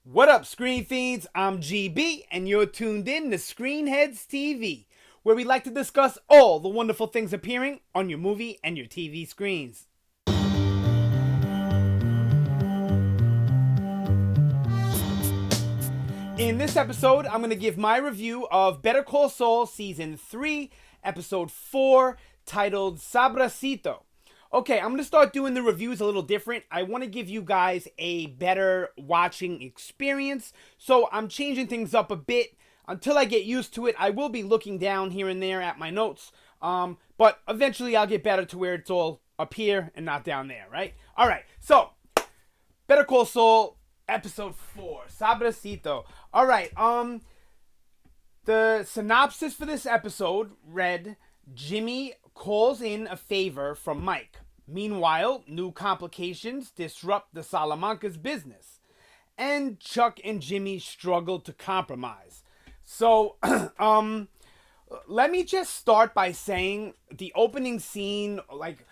What up, Screen Fiends? I'm GB, and you're tuned in to Headz TV, where we like to discuss all the wonderful things appearing on your movie and your TV screens. In this episode, I'm going to give my review of Better Call Saul Season 3, Episode 4, titled Sabrosito. Okay, I'm going to start doing the reviews a little different. I want to give you guys a better watching experience, so I'm changing things up a bit. Until I get used to it, I will be looking down here and there at my notes, but eventually I'll get better to where it's all up here and not down there, right? All right, so Better Call Saul, Episode 4, Sabrosito. All right, the synopsis for this episode read, Jimmy calls in a favor from Mike. Meanwhile, new complications disrupt the Salamanca's business, and Chuck and Jimmy struggle to compromise. So, let me just start by saying the opening scene, like,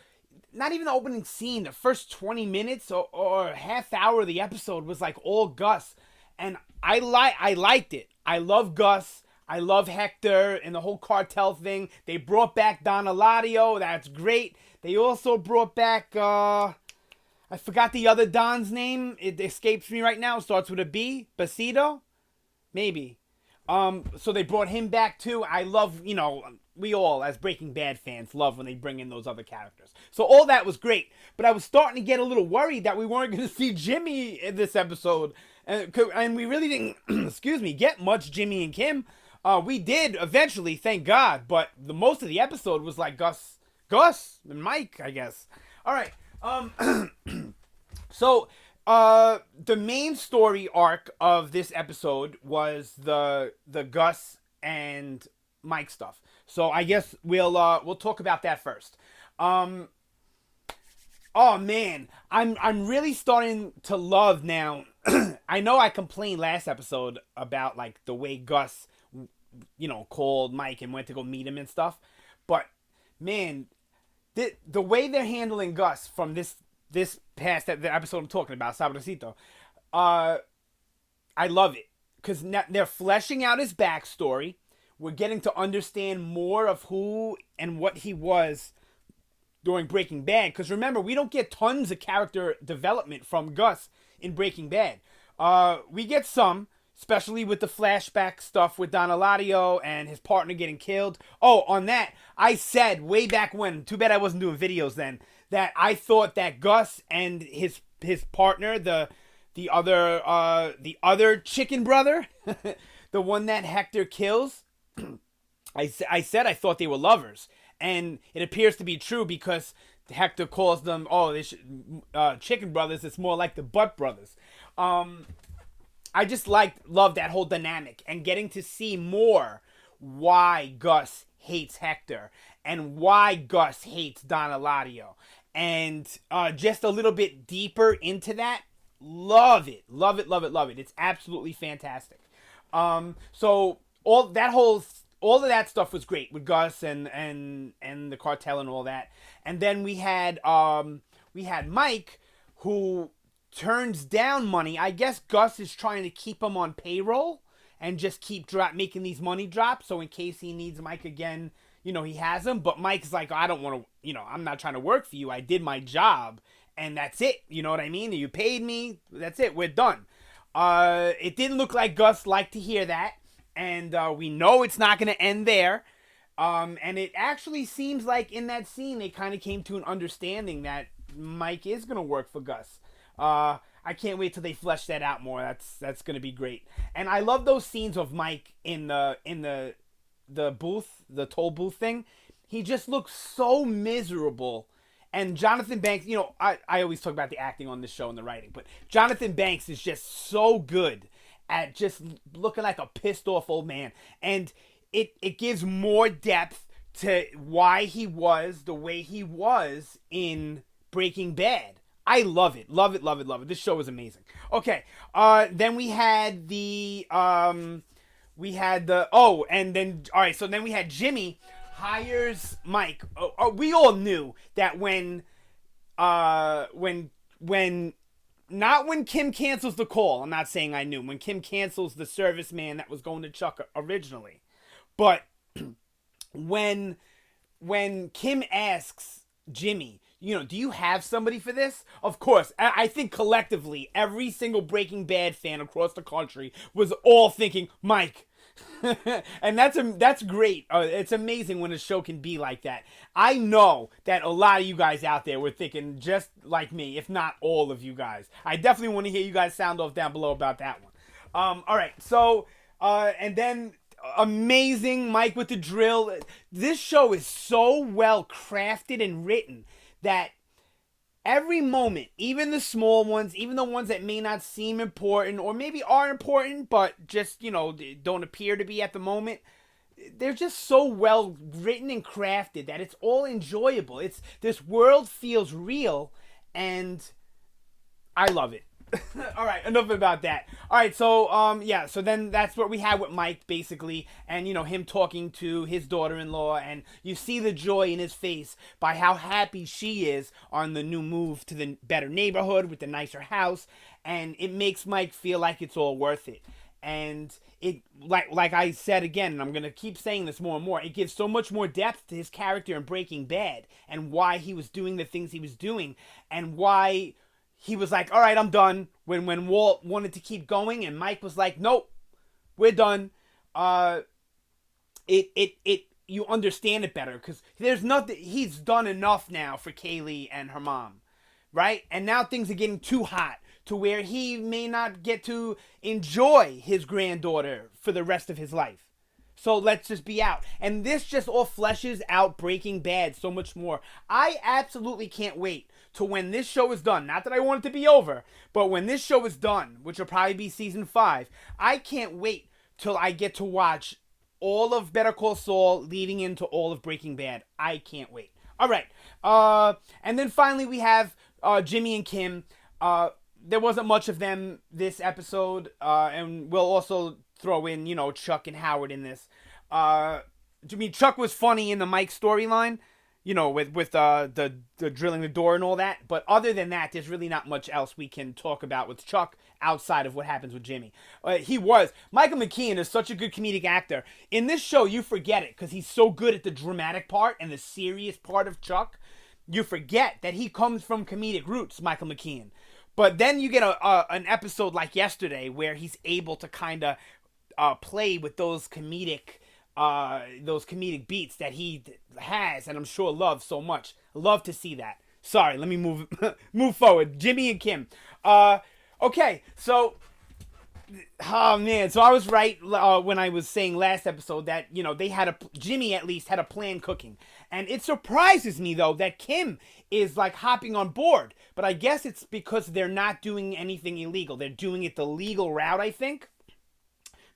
not even the opening scene, the first 20 minutes or half hour of the episode was like all Gus, and I liked it. I love Gus. I love Hector and the whole cartel thing. They brought back Don Eladio. That's great. They also brought back, I forgot the other Don's name. It escapes me right now. It starts with a B. Basito? Maybe. So they brought him back too. I love, we all, as Breaking Bad fans, love when they bring in those other characters. So all that was great. But I was starting to get a little worried that we weren't going to see Jimmy in this episode. And we really didn't, get much Jimmy and Kim. We did eventually, thank God, but the most of the episode was like Gus and Mike, I guess. All right. So the main story arc of this episode was the Gus and Mike stuff. So I guess we'll talk about that first. Oh man, I'm really starting to love now. I know I complained last episode about like the way Gus called Mike and went to go meet him and stuff. But, man, the way they're handling Gus from this past the episode I'm talking about, Sabrosito, I love it. Because they're fleshing out his backstory. We're getting to understand more of who and what he was during Breaking Bad. Because remember, we don't get tons of character development from Gus in Breaking Bad. We get some, especially with the flashback stuff with Don Eladio and his partner getting killed. Oh, on that, I said way back when, too bad I wasn't doing videos then, that I thought that Gus and his partner, the other chicken brother, the one that Hector kills, I said I thought they were lovers. And it appears to be true because Hector calls them, chicken brothers. It's more like the butt brothers. I just love that whole dynamic and getting to see more why Gus hates Hector and why Gus hates Don Eladio. And just a little bit deeper into that, love it. Love it, love it, love it. It's absolutely fantastic. So all of that stuff was great with Gus and the cartel and all that. And then we had Mike, who turns down money. I guess Gus is trying to keep him on payroll and just keep making these money drops. So in case he needs Mike again, he has him. But Mike's like, I don't want to, I'm not trying to work for you. I did my job and that's it. You know what I mean? You paid me. That's it. We're done. It didn't look like Gus liked to hear that. And we know it's not going to end there. And it actually seems like in that scene, they kind of came to an understanding that Mike is going to work for Gus. I can't wait till they flesh that out more. That's going to be great. And I love those scenes of Mike in the booth, the toll booth thing. He just looks so miserable. And Jonathan Banks, I always talk about the acting on this show and the writing, but Jonathan Banks is just so good at just looking like a pissed off old man. And it gives more depth to why he was the way he was in Breaking Bad. I love it. Love it, love it, love it. This show is amazing. Okay. Then we had so then we had Jimmy hires Mike. We all knew that when not when Kim cancels the call. I'm not saying I knew. When Kim cancels the serviceman that was going to Chuck originally. But when Kim asks Jimmy, do you have somebody for this? Of course, I think collectively, every single Breaking Bad fan across the country was all thinking, Mike. And that's great. It's amazing when a show can be like that. I know that a lot of you guys out there were thinking just like me, if not all of you guys. I definitely want to hear you guys sound off down below about that one. All right, so and then amazing Mike with the drill. This show is so well crafted and written that every moment, even the small ones, even the ones that may not seem important or maybe are important, but just, don't appear to be at the moment, they're just so well written and crafted that it's all enjoyable. This world feels real, and I love it. All right, enough about that. All right, so so then that's what we had with Mike basically, and him talking to his daughter-in-law, and you see the joy in his face by how happy she is on the new move to the better neighborhood with the nicer house, and it makes Mike feel like it's all worth it. And it, like I said again, and I'm gonna keep saying this more and more, it gives so much more depth to his character in Breaking Bad and why he was doing the things he was doing, and why he was like, all right, I'm done. When Walt wanted to keep going and Mike was like, nope, we're done. You understand it better because there's nothing. He's done enough now for Kaylee and her mom, right? And now things are getting too hot to where he may not get to enjoy his granddaughter for the rest of his life. So let's just be out. And this just all fleshes out Breaking Bad so much more. I absolutely can't wait to when this show is done. Not that I want it to be over, but when this show is done, which will probably be season 5, I can't wait till I get to watch all of Better Call Saul leading into all of Breaking Bad. I can't wait. All right. And then finally we have Jimmy and Kim. There wasn't much of them this episode, and we'll also throw in, Chuck and Howard in this. Chuck was funny in the Mike storyline, with the drilling the door and all that. But other than that, there's really not much else we can talk about with Chuck outside of what happens with Jimmy. Michael McKean is such a good comedic actor. In this show, you forget it because he's so good at the dramatic part and the serious part of Chuck. You forget that he comes from comedic roots, Michael McKean. But then you get an episode like yesterday where he's able to kind of play with those comedic beats that he has, and I'm sure loves so much. Love to see that. Sorry, let me move forward. Jimmy and Kim. Okay, so oh man, so I was right when I was saying last episode that they had Jimmy at least had a plan cooking, and it surprises me though that Kim is like hopping on board. But I guess it's because they're not doing anything illegal. They're doing it the legal route, I think.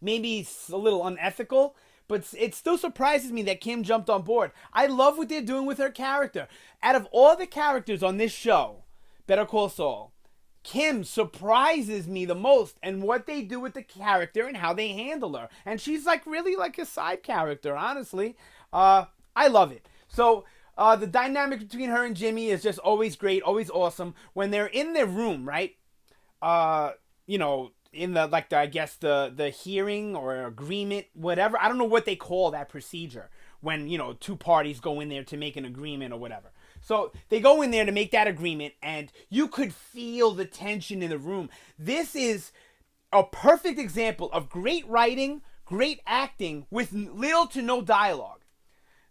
Maybe it's a little unethical, but it still surprises me that Kim jumped on board. I love what they're doing with her character. Out of all the characters on this show, Better Call Saul, Kim surprises me the most, and what they do with the character and how they handle her. And she's like really like a side character, honestly. I love it. So the dynamic between her and Jimmy is just always great, always awesome. When they're in their room, right? In the hearing or agreement, whatever. I don't know what they call that procedure when, two parties go in there to make an agreement or whatever. So they go in there to make that agreement, and you could feel the tension in the room. This is a perfect example of great writing, great acting with little to no dialogue.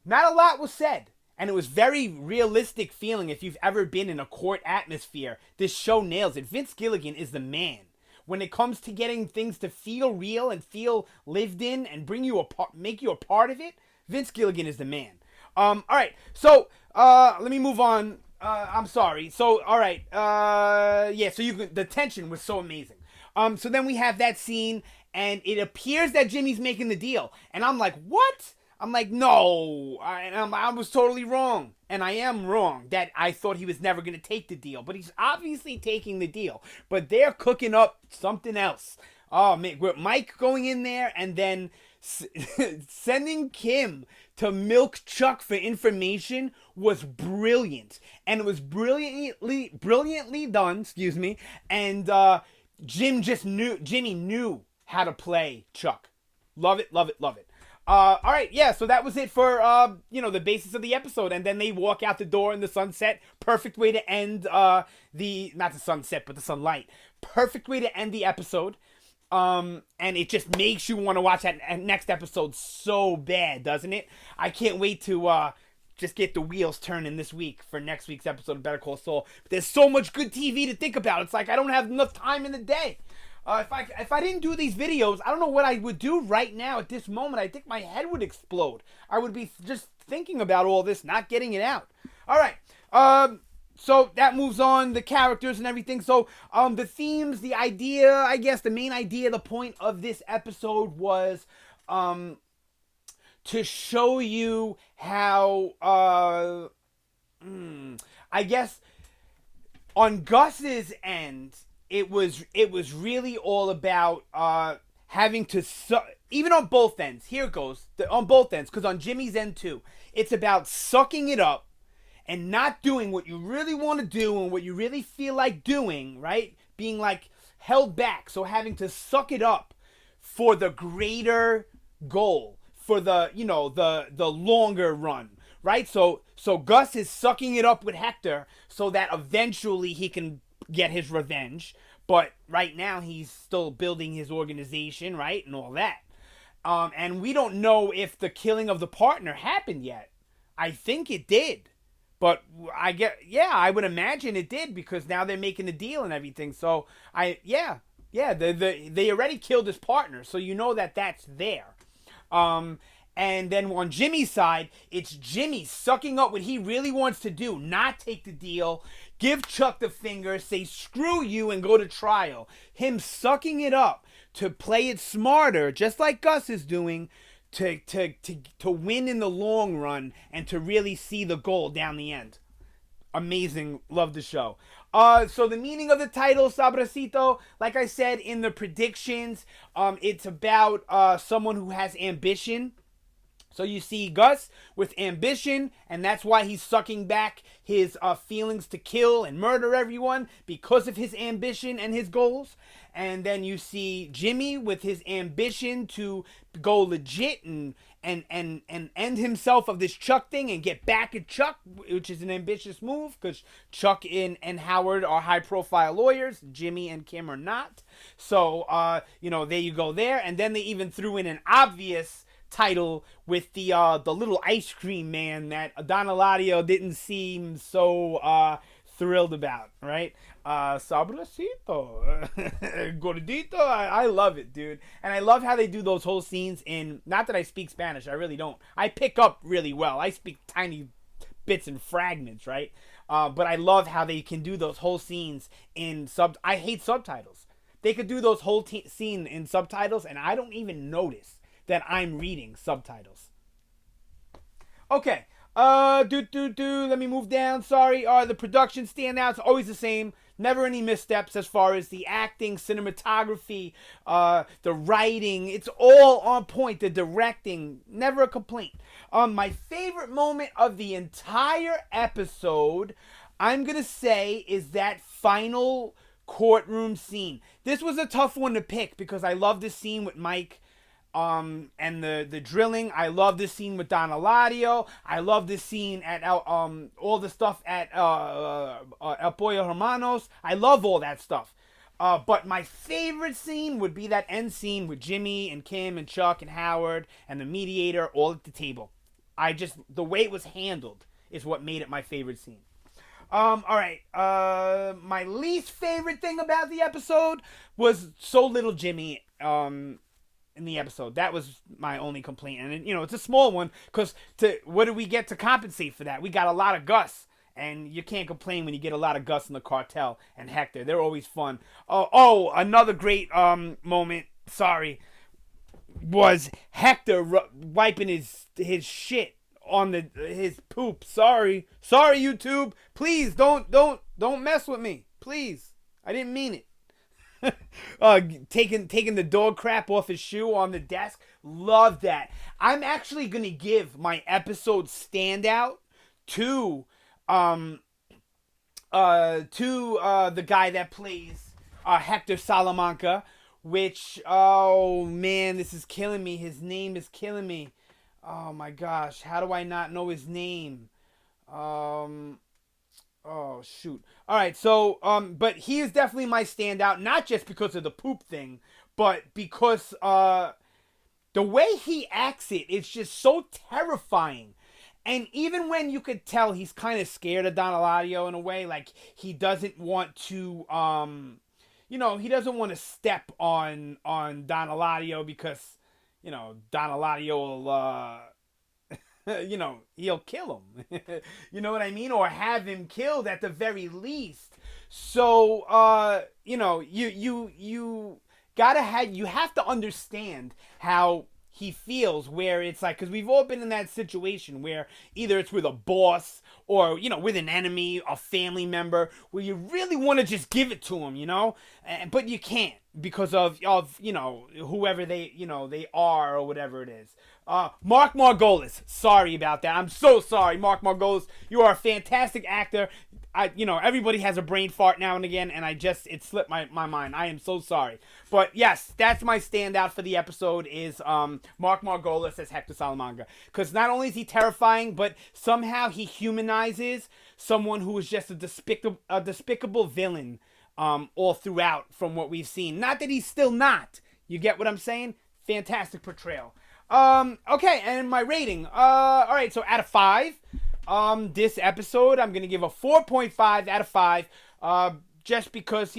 Not a lot was said, and it was very realistic feeling. If you've ever been in a court atmosphere, this show nails it. Vince Gilligan is the man. When it comes to getting things to feel real and feel lived in and make you a part of it, Vince Gilligan is the man. All right, so let me move on. I'm sorry. So all right, so the tension was so amazing. So then we have that scene, and it appears that Jimmy's making the deal, and I'm like, what? I'm like, no, I was totally wrong. And I am wrong that I thought he was never going to take the deal. But he's obviously taking the deal. But they're cooking up something else. Oh, man, with Mike going in there, and then sending Kim to milk Chuck for information was brilliant, and it was brilliantly done. Excuse me, and Jimmy knew how to play Chuck. Love it, love it, love it. All right, yeah. So that was it for the basis of the episode, and then they walk out the door in the sunset. Perfect way to end not the sunset, but the sunlight. Perfect way to end the episode. And it just makes you want to watch that next episode so bad, doesn't it? I can't wait to just get the wheels turning this week for next week's episode of Better Call Saul. But there's so much good TV to think about. It's like I don't have enough time in the day. If I didn't do these videos, I don't know what I would do right now at this moment. I think my head would explode. I would be just thinking about all this, not getting it out. All right. So that moves on, the characters and everything. So the themes, the idea, I guess the main idea, the point of this episode was to show you how, I guess, on Gus's end, it was really all about having to, even on both ends, here it goes, on both ends, because on Jimmy's end too, it's about sucking it up and not doing what you really want to do and what you really feel like doing, right? Being like held back. So having to suck it up for the greater goal, for the longer run, right? So Gus is sucking it up with Hector so that eventually he can get his revenge. But right now he's still building his organization, right? And all that. And we don't know if the killing of the partner happened yet. I think it did. But I would imagine it did, because now they're making a deal and everything. So they already killed his partner, so you know that that's there. And then on Jimmy's side, it's Jimmy sucking up what he really wants to do, not take the deal, give Chuck the finger, say screw you and go to trial. Him sucking it up to play it smarter, just like Gus is doing, to win in the long run and to really see the goal down the end. Amazing. Love the show. So the meaning of the title, Sabrosito, like I said in the predictions, it's about someone who has ambition. So you see Gus with ambition, and that's why he's sucking back his feelings to kill and murder everyone, because of his ambition and his goals. And then you see Jimmy with his ambition to go legit and end himself of this Chuck thing and get back at Chuck, which is an ambitious move, because Chuck and Howard are high-profile lawyers. Jimmy and Kim are not. So, there you go there. And then they even threw in an obvious title with the little ice cream man that Don Eladio didn't seem so thrilled about, right? Sabrosito, gordito. I love it, dude. And I love how they do those whole scenes in, not that I speak Spanish, I really don't. I pick up really well. I speak tiny bits and fragments, right? But I love how they can do those whole scenes in I hate subtitles. They could do those whole scene in subtitles, and I don't even notice that I'm reading subtitles. Okay. Let me move down. Sorry. The production standouts, always the same. Never any missteps as far as the acting, cinematography, the writing. It's all on point. The directing, never a complaint. My favorite moment of the entire episode, I'm going to say, is that final courtroom scene. This was a tough one to pick because I love this scene with Mike. And the drilling. I love this scene with Don Eladio. I love this scene at all the stuff at El Pollo Hermanos. I love all that stuff. But my favorite scene would be that end scene with Jimmy and Kim and Chuck and Howard and the mediator all at the table. The way it was handled is what made it my favorite scene. All right. My least favorite thing about the episode was so little Jimmy. In the episode. That was my only complaint. And, it's a small one because what do we get to compensate for that? We got a lot of Gus. And you can't complain when you get a lot of Gus in the cartel and Hector. They're always fun. Another great moment, was Hector wiping his shit on his poop. Sorry, YouTube. Please don't mess with me. Please. I didn't mean it. taking the dog crap off his shoe on the desk. Love that. I'm actually gonna give my episode standout to the guy that plays Hector Salamanca, which, oh man, this is killing me. His name is killing me. Oh my gosh, how do I not know his name? Oh shoot. All right, so but he is definitely my standout, not just because of the poop thing, but because the way he acts it's just so terrifying. And even when you could tell he's kind of scared of Don Eladio in a way, like he doesn't want to he doesn't want to step on Don Eladio because Don Eladio will he'll kill him. You know what I mean? Or have him killed at the very least. So, you have to understand how he feels, where it's like, because we've all been in that situation where either it's with a boss or, with an enemy, a family member, where you really want to just give it to him, but you can't because of whoever they are or whatever it is. Mark Margolis, sorry about that. I'm so sorry, Mark Margolis. You are a fantastic actor. Everybody has a brain fart now and again, and it slipped my mind. I am so sorry. But yes, that's my standout for the episode is Mark Margolis as Hector Salamanca. Because not only is he terrifying, but somehow he humanizes someone who is just a despicable villain all throughout from what we've seen. Not that he's still not. You get what I'm saying? Fantastic portrayal. Okay, and my rating. All right, so out of 5, this episode, I'm going to give a 4.5 out of 5, just because,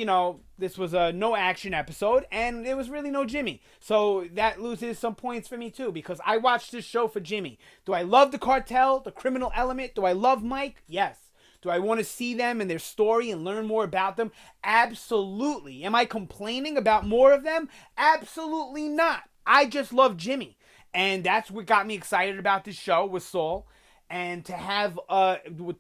this was a no action episode, and there was really no Jimmy. So that loses some points for me, too, because I watched this show for Jimmy. Do I love the cartel, the criminal element? Do I love Mike? Yes. Do I want to see them and their story and learn more about them? Absolutely. Am I complaining about more of them? Absolutely not. I just love Jimmy. And that's what got me excited about this show with Saul. And to have,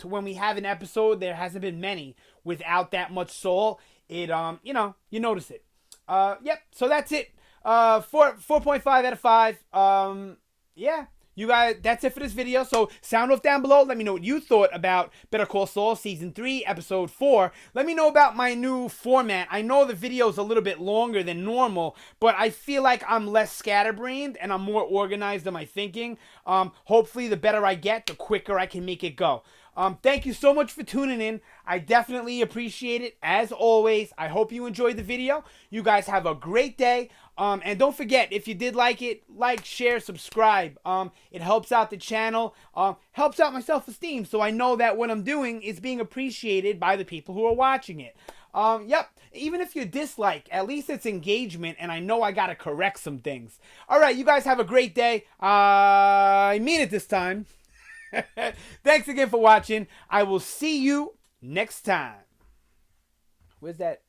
when we have an episode, there hasn't been many, without that much Saul, it, you notice it. Yep, so that's it. 4.5 out of 5. Yeah. You guys, that's it for this video. So sound off down below. Let me know what you thought about Better Call Saul Season 3, Episode 4. Let me know about my new format. I know the video's a little bit longer than normal, but I feel like I'm less scatterbrained and I'm more organized in my thinking. Hopefully, the better I get, the quicker I can make it go. Thank you so much for tuning in. I definitely appreciate it. As always, I hope you enjoyed the video. You guys have a great day. And don't forget, if you did like it, like, share, subscribe. It helps out the channel, helps out my self-esteem, so I know that what I'm doing is being appreciated by the people who are watching it. Yep, even if you dislike, at least it's engagement, and I know I gotta correct some things. All right, you guys have a great day. I mean it this time. Thanks again for watching. I will see you next time. Where's that?